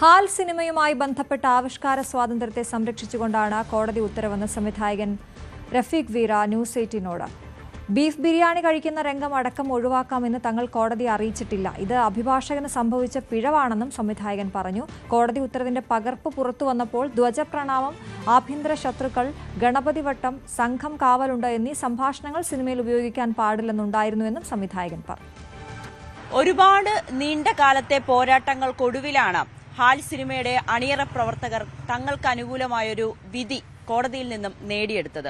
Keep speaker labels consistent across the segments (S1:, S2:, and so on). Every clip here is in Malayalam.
S1: ഹാൽ സിനിമയുമായി ബന്ധപ്പെട്ട ആവിഷ്കാര സ്വാതന്ത്ര്യത്തെ സംരക്ഷിച്ചുകൊണ്ടാണ് കോടതി ഉത്തരവെന്ന് സംവിധായകൻ റഫീഖ് വീര ന്യൂസ് 18നോട്. ബീഫ് ബിരിയാണി കഴിക്കുന്ന രംഗം അടക്കം ഒഴിവാക്കാമെന്ന് തങ്ങൾ കോടതിയെ അറിയിച്ചിട്ടില്ല. ഇത് അഭിഭാഷകന് സംഭവിച്ച പിഴവാണെന്നും സംവിധായകൻ പറഞ്ഞു. കോടതി ഉത്തരവിന്റെ പകർപ്പ് പുറത്തു വന്നപ്പോൾ ധ്വജപ്രണാമം, ആഭ്യന്തര ശത്രുക്കൾ, ഗണപതി വട്ടം, സംഘം കാവലുണ്ട് എന്നീ സംഭാഷണങ്ങൾ സിനിമയിൽ ഉപയോഗിക്കാൻ പാടില്ലെന്നുണ്ടായിരുന്നുവെന്നും സംവിധായകൻ പറഞ്ഞു.
S2: ഒരുപാട് നീണ്ട കാലത്തെ പോരാട്ടങ്ങൾക്കൊടുവിലാണ് ഹാൽ സിനിമയുടെ അണിയറ പ്രവർത്തകർ തങ്ങൾക്ക് അനുകൂലമായൊരു വിധി കോടതിയിൽ നിന്നും നേടിയെടുത്തത്.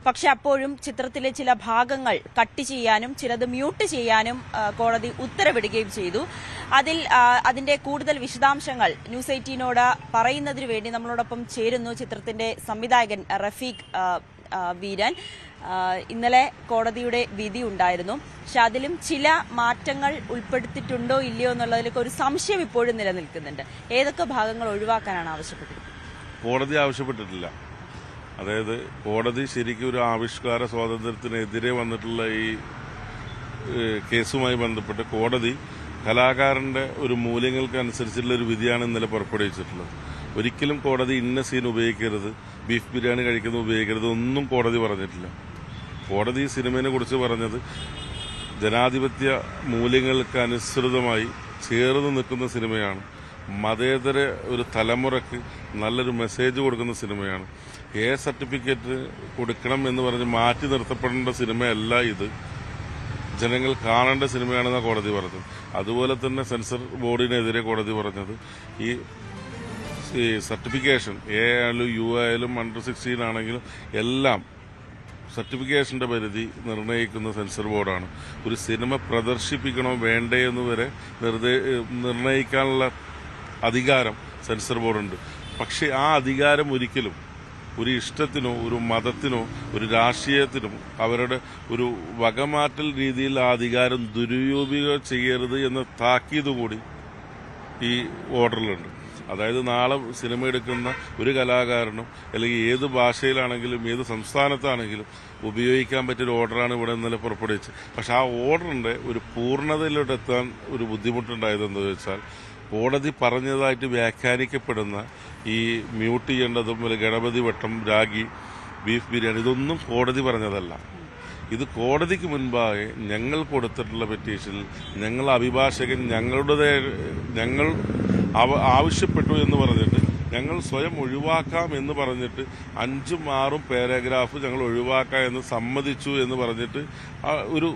S2: പക്ഷെ അപ്പോഴും ചിത്രത്തിലെ ചില ഭാഗങ്ങൾ കട്ട് ചെയ്യാനും ചിലത് മ്യൂട്ട് ചെയ്യാനും കോടതി ഉത്തരവിടുകയും ചെയ്തു. അതിന്റെ കൂടുതൽ വിശദാംശങ്ങൾ ന്യൂസ് 18നോട് പറയുന്നതിനു വേണ്ടി നമ്മളോടൊപ്പം ചേരുന്നു ചിത്രത്തിന്റെ സംവിധായകൻ റഫീഖ് വീരൻ. ഇന്നലെ കോടതിയുടെ വിധി ഉണ്ടായിരുന്നു. പക്ഷെ അതിലും ചില മാറ്റങ്ങൾ ഉൾപ്പെടുത്തിയിട്ടുണ്ടോ ഇല്ലയോ എന്നുള്ളതിലേക്ക് ഒരു സംശയം ഇപ്പോഴും നിലനിൽക്കുന്നുണ്ട്. ഏതൊക്കെ ഭാഗങ്ങൾ ഒഴിവാക്കാനാണ് ആവശ്യപ്പെട്ടത്?
S3: കോടതി ആവശ്യപ്പെട്ടിട്ടില്ല. അതായത് കോടതി ശരിക്കും ഒരു ആവിഷ്കാര സ്വാതന്ത്ര്യത്തിനെതിരെ വന്നിട്ടുള്ള ഈ കേസുമായി ബന്ധപ്പെട്ട് കോടതി കലാകാരന്റെ ഒരു മൂല്യങ്ങൾക്കനുസരിച്ചുള്ള ഒരു വിധിയാണ് ഇന്നലെ പുറപ്പെടുവിച്ചിട്ടുള്ളത്. ഒരിക്കലും കോടതി ഇന്ന സീൻ ഉപയോഗിക്കരുത്, ബീഫ് ബിരിയാണി കഴിക്കുന്നത് ഉപയോഗിക്കരുത് ഒന്നും കോടതി പറഞ്ഞിട്ടില്ല. കോടതി ഈ സിനിമയെ കുറിച്ച് പറഞ്ഞത് ജനാധിപത്യ മൂല്യങ്ങൾക്ക് അനുസൃതമായി ചേർന്ന് നിൽക്കുന്ന സിനിമയാണ്, മതേതര ഒരു തലമുറയ്ക്ക് നല്ലൊരു മെസ്സേജ് കൊടുക്കുന്ന സിനിമയാണ്. സർട്ടിഫിക്കറ്റ് കൊടുക്കണം എന്ന് പറഞ്ഞ് മാറ്റി നിർത്തപ്പെടേണ്ട സിനിമയല്ല ഇത്, ജനങ്ങൾ കാണേണ്ട സിനിമയാണെന്നാണ് കോടതി പറഞ്ഞത്. അതുപോലെ തന്നെ സെൻസർ ബോർഡിനെതിരെ കോടതി പറഞ്ഞത് ഈ സർട്ടിഫിക്കേഷൻ ആയാലും യു ആയാലും അണ്ടർ 16 ആണെങ്കിലും എല്ലാം സർട്ടിഫിക്കേഷന്റെ പരിധി നിർണ്ണയിക്കുന്ന സെൻസർ ബോർഡാണ്. ഒരു സിനിമ പ്രദർശിപ്പിക്കണോ വേണ്ടേ എന്ന് വരെ നിർണ്ണയിക്കാനുള്ള അധികാരം സെൻസർ ബോർഡുണ്ട്. പക്ഷെ ആ അധികാരം ഒരിക്കലും ഒരു ഇഷ്ടത്തിനോ ഒരു മതത്തിനോ ഒരു രാഷ്ട്രീയത്തിനോ അവരുടെ ഒരു വകമാറ്റൽ രീതിയിൽ ആ അധികാരം ദുരുപയോഗം ചെയ്യരുത് എന്ന താക്കീത് കൂടി ഈ ഓർഡറിലുണ്ട്. അതായത് നാളെ സിനിമ എടുക്കുന്ന ഒരു കലാകാരനും അല്ലെങ്കിൽ ഏത് ഭാഷയിലാണെങ്കിലും ഏത് സംസ്ഥാനത്താണെങ്കിലും ഉപയോഗിക്കാൻ പറ്റിയൊരു ഓർഡറാണ് ഇവിടെ ഇന്നലെ പുറപ്പെടുവിച്ചത്. പക്ഷെ ആ ഓർഡറിന്റെ ഒരു പൂർണ്ണതയിലോട്ടെത്താൻ ഒരു ബുദ്ധിമുട്ടുണ്ടായത് എന്താണെന്ന് വെച്ചാൽ കോടതി പറഞ്ഞതായിട്ട് വ്യാഖ്യാനിക്കപ്പെടുന്ന ഈ മ്യൂട്ട് ചെയ്യേണ്ടതും ഗണപതി വട്ടം, രാഗി, ബീഫ് ബിരിയാണി ഇതൊന്നും കോടതി പറഞ്ഞതല്ല. ഇത് കോടതിക്ക് മുൻപാകെ ഞങ്ങൾ കൊടുത്തിട്ടുള്ള പെറ്റീഷനിൽ ഞങ്ങൾ അഭിഭാഷകൻ ഞങ്ങൾ ആവശ്യപ്പെട്ടു എന്ന് പറഞ്ഞിട്ട് ഞങ്ങൾ സ്വയം ഒഴിവാക്കാം എന്ന് പറഞ്ഞിട്ട് 5ഉം 6ഉം പാരഗ്രാഫ് ഞങ്ങൾ ഒഴിവാക്കാം എന്ന് സമ്മതിച്ചു എന്ന് പറഞ്ഞിട്ട് ഒരു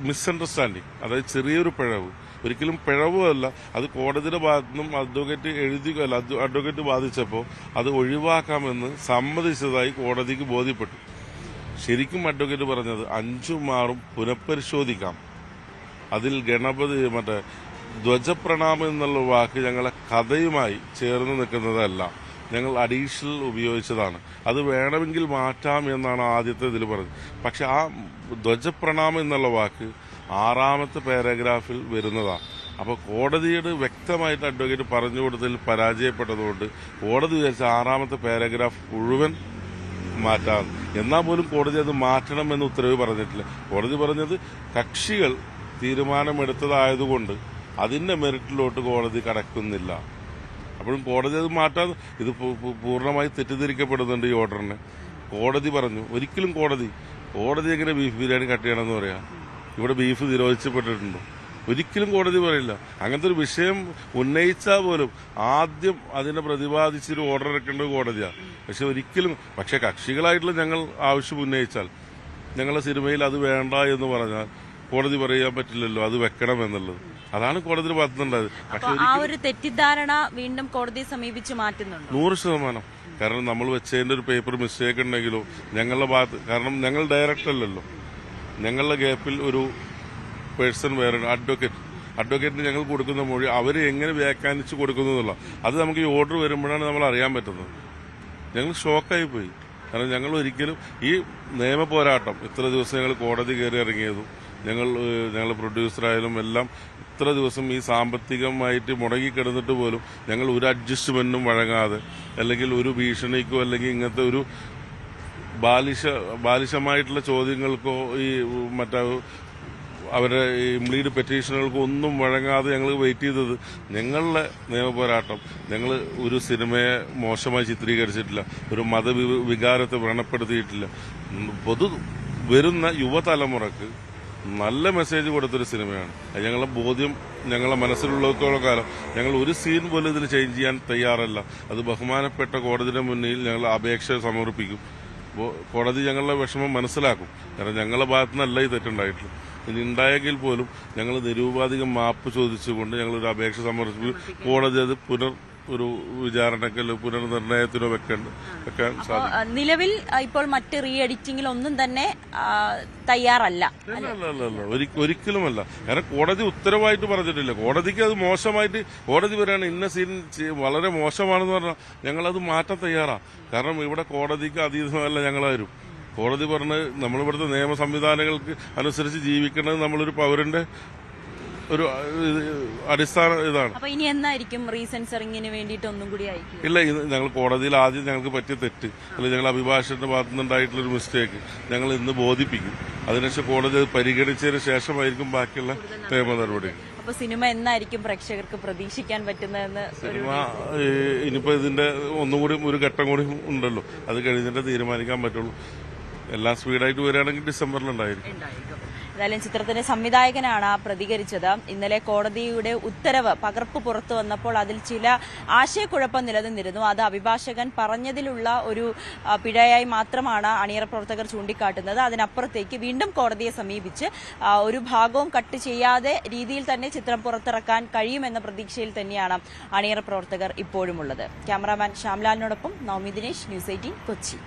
S3: മിസ്അണ്ടർസ്റ്റാൻഡിങ്, അതായത് ചെറിയൊരു പിഴവ്, ഒരിക്കലും പിഴവുമല്ല, അത് കോടതിയുടെ ഭാഗത്തുനിന്നും അഡ്വക്കേറ്റ് ബാധിച്ചപ്പോൾ അത് ഒഴിവാക്കാമെന്ന് സമ്മതിച്ചതായി കോടതിക്ക് ബോധ്യപ്പെട്ടു. ശരിക്കും അഡ്വക്കേറ്റ് പറഞ്ഞത് 5ഉം 6ഉം പുനഃപരിശോധിക്കാം, അതിൽ ഗണപതി ധ്വജപ്രണാമം എന്നുള്ള വാക്ക് ഞങ്ങളെ കഥയുമായി ചേർന്ന് നിൽക്കുന്നതല്ല, ഞങ്ങൾ അഡീഷണൽ ഉപയോഗിച്ചതാണ്, അത് വേണമെങ്കിൽ മാറ്റാം എന്നാണ് ആദ്യത്തെ ഇതിൽ പറഞ്ഞത്. പക്ഷെ ആ ധ്വജപ്രണാമം എന്നുള്ള വാക്ക് 6ാമത്തെ പാരഗ്രാഫിൽ വരുന്നതാണ്. അപ്പോൾ കോടതിയുടെ വ്യക്തമായിട്ട് അഡ്വക്കേറ്റ് പറഞ്ഞു കൊടുത്തതിൽ പരാജയപ്പെട്ടതുകൊണ്ട് കോടതി വിചാരിച്ച 6ാമത്തെ പാരഗ്രാഫ് മുഴുവൻ മാറ്റാം. എന്നാൽ പോലും കോടതി അത് മാറ്റണമെന്ന് ഉത്തരവ് പറഞ്ഞിട്ടില്ല. കോടതി പറഞ്ഞത് കക്ഷികൾ തീരുമാനമെടുത്തതായതുകൊണ്ട് അതിന്റെ മെറിറ്റിലോട്ട് കോടതി കടക്കുന്നില്ല. അപ്പോഴും കോടതി അത് മാറ്റാൻ ഇത് പൂർണ്ണമായി തെറ്റിദ്ധരിക്കപ്പെടുന്നുണ്ട് ഈ ഓർഡറിനെ. കോടതി പറഞ്ഞു, ഒരിക്കലും കോടതി എങ്ങനെ ബീഫ് ബിരിയാണി കട്ട് ചെയ്യണമെന്ന് പറയാം? ഇവിടെ ബീഫ് നിരോധിക്കപ്പെട്ടിട്ടുണ്ടോ? ഒരിക്കലും കോടതി പറയില്ല. അങ്ങനത്തെ ഒരു വിഷയം ഉന്നയിച്ചാൽ പോലും ആദ്യം അതിനെ പ്രതിപാദിച്ചൊരു ഓർഡർ ഇറക്കേണ്ടത് കോടതിയാണ്. പക്ഷെ കക്ഷികളായിട്ടുള്ള ഞങ്ങൾ ആവശ്യം ഉന്നയിച്ചാൽ ഞങ്ങളുടെ സിനിമയിൽ അത് വേണ്ട എന്ന് പറഞ്ഞാൽ കോടതി പറയാൻ പറ്റില്ലല്ലോ, അത് വെക്കണം എന്നുള്ളത്. അതാണ് കോടതിയുടെ ഭാഗത്തുണ്ടായത്. പക്ഷെ
S2: ആ ഒരു തെറ്റിദ്ധാരണ വീണ്ടും കോടതിയെ സമീപിച്ച് മാറ്റുന്നുണ്ട്
S3: 100%. കാരണം നമ്മൾ വെച്ചതിന്റെ ഒരു പേപ്പർ മിസ്റ്റേക്ക് ഉണ്ടെങ്കിലോ ഞങ്ങളുടെ ഭാഗത്ത്, കാരണം ഞങ്ങൾ ഡയറക്റ്റ് അല്ലല്ലോ, ഞങ്ങളുടെ ഗ്യാപ്പിൽ ഒരു പേഴ്സൺ വേറെ അഡ്വക്കേറ്റിന് ഞങ്ങൾ കൊടുക്കുന്ന മൊഴി അവർ എങ്ങനെ വ്യാഖ്യാനിച്ച് കൊടുക്കുന്നു എന്നുള്ള അത് നമുക്ക് ഈ ഓർഡർ വരുമ്പോഴാണ് നമ്മൾ അറിയാൻ പറ്റുന്നത്. ഞങ്ങൾ ഷോക്കായി പോയി. കാരണം ഞങ്ങൾ ഒരിക്കലും ഈ നിയമ പോരാട്ടം ഇത്ര ദിവസം ഞങ്ങൾ കോടതി കയറി ഇറങ്ങിയതും ഞങ്ങൾ പ്രൊഡ്യൂസറായാലും എല്ലാം ഇത്ര ദിവസം ഈ സാമ്പത്തികമായിട്ട് മുടങ്ങിക്കിടന്നിട്ട് പോലും ഞങ്ങൾ ഒരു അഡ്ജസ്റ്റ്മെന്റും വഴങ്ങാതെ അല്ലെങ്കിൽ ഒരു ഭീഷണിക്കോ അല്ലെങ്കിൽ ഇങ്ങനത്തെ ഒരു ബാലിശമായിട്ടുള്ള ചോദ്യങ്ങൾക്കോ ഈ അവരെ ഇംപ്ലീഡ് പെറ്റീഷനുകൾക്ക് ഒന്നും വഴങ്ങാതെ ഞങ്ങൾ വെയിറ്റ് ചെയ്തത്. ഞങ്ങളുടെ നിയമപോരാട്ടം, ഞങ്ങൾ ഒരു സിനിമയെ മോശമായി ചിത്രീകരിച്ചിട്ടില്ല, ഒരു മതവികാരത്തെ വ്രണപ്പെടുത്തിയിട്ടില്ല. വരുന്ന യുവതലമുറക്ക് നല്ല മെസ്സേജ് കൊടുത്തൊരു സിനിമയാണ്. അത് ഞങ്ങളുടെ ബോധ്യം, ഞങ്ങളുടെ മനസ്സിലുള്ളത്തോളം കാലം ഞങ്ങൾ ഒരു സീൻ പോലും ഇതിൽ ചേഞ്ച് ചെയ്യാൻ തയ്യാറല്ല. അത് ബഹുമാനപ്പെട്ട കോടതിയുടെ മുന്നിൽ ഞങ്ങൾ അപേക്ഷ സമർപ്പിക്കും. അപ്പോൾ കോടതി ഞങ്ങളുടെ വിഷമം മനസ്സിലാക്കും. കാരണം ഞങ്ങളുടെ ഭാഗത്തു നിന്നല്ല ഈ തെറ്റുണ്ടായിട്ടുള്ളൂ. ഇനി ഉണ്ടായെങ്കിൽ പോലും ഞങ്ങൾ നിരൂപാധികം മാപ്പ് ചോദിച്ചുകൊണ്ട് ഞങ്ങളൊരു അപേക്ഷ സമർപ്പിക്കും. കോടതി അത് ഒരു വിചാരണക്കല്ലോ പുനർനിർണയത്തിനോ വെക്കാൻ സാധിക്കും.
S2: നിലവിൽ ഇപ്പോൾ മറ്റ് റീ എഡിറ്റിംഗിലൊന്നും തന്നെ തയ്യാറല്ല.
S3: ഒരിക്കലുമല്ല. കാരണം കോടതി ഉത്തരവായിട്ട് പറഞ്ഞിട്ടില്ല. കോടതിക്ക് അത് മോശമായിട്ട് കോടതി വരികയാണ് ഇന്ന സീൻ വളരെ മോശമാണെന്ന് പറഞ്ഞാൽ ഞങ്ങളത് മാറ്റാൻ തയ്യാറാ. കാരണം ഇവിടെ കോടതിക്ക് അതീതമല്ല ഞങ്ങളാരും. കോടതി പറഞ്ഞ് നമ്മളിവിടുത്തെ നിയമ സംവിധാനങ്ങൾക്ക് അനുസരിച്ച് ജീവിക്കേണ്ടത് നമ്മളൊരു പൗരന്റെ ഒരു അടിസ്ഥാന ഇതാണ്.
S2: അപ്പൊ ഇനി എന്നായിരിക്കും റീസെൻസറിങ്ങിന് വേണ്ടിയിട്ട് ഒന്നും കൂടി അയക്കും?
S3: ഇല്ല, ഞങ്ങൾ കോടതിയിൽ ആദ്യം ഞങ്ങൾക്ക് പറ്റിയ തെറ്റ് അല്ലെങ്കിൽ ഞങ്ങൾ അഭിഭാഷകന്റെ ഭാഗത്തു നിന്നുണ്ടായിട്ടുള്ളൊരു മിസ്റ്റേക്ക് ഞങ്ങൾ ഇന്ന് ബോധിപ്പിക്കും. അതിനുശേഷം കോടതി അത് പരിഗണിച്ചതിന് ശേഷമായിരിക്കും ബാക്കിയുള്ള നിയമ നടപടികൾ.
S2: അപ്പൊ സിനിമ എന്നായിരിക്കും പ്രേക്ഷകർക്ക് പ്രതീക്ഷിക്കാൻ പറ്റുന്നതെന്ന്?
S3: സിനിമ ഇനിയിപ്പോ ഇതിന്റെ ഒന്നും കൂടി ഒരു ഘട്ടം കൂടി ഉണ്ടല്ലോ, അത് കഴിഞ്ഞിട്ട് തീരുമാനിക്കാൻ പറ്റുള്ളൂ. എല്ലാം സ്പീഡായിട്ട് വരികയാണെങ്കിൽ ഡിസംബറിലുണ്ടായിരിക്കും.
S2: ഏതായാലും ചിത്രത്തിന്റെ സംവിധായകനാണ് പ്രതികരിച്ചത്. ഇന്നലെ കോടതിയുടെ ഉത്തരവ് പകർപ്പ് പുറത്തു വന്നപ്പോൾ അതിൽ ചില ആശയക്കുഴപ്പം നിലനിന്നിരുന്നു. അത് അഭിഭാഷകൻ പറഞ്ഞതിലുള്ള ഒരു പിഴയായി മാത്രമാണ് അണിയറ പ്രവർത്തകർ ചൂണ്ടിക്കാട്ടുന്നത്. അതിനപ്പുറത്തേക്ക് വീണ്ടും കോടതിയെ സമീപിച്ച് ഒരു ഭാഗവും കട്ട് ചെയ്യാതെ രീതിയിൽ തന്നെ ചിത്രം പുറത്തിറക്കാൻ കഴിയുമെന്ന പ്രതീക്ഷയിൽ തന്നെയാണ് അണിയറ പ്രവർത്തകർ ഇപ്പോഴുമുള്ളത്. ക്യാമറാമാൻ ശ്യാംലാലിനോടൊപ്പം നവമി ദിനേശ്, ന്യൂസ് 18 കൊച്ചി.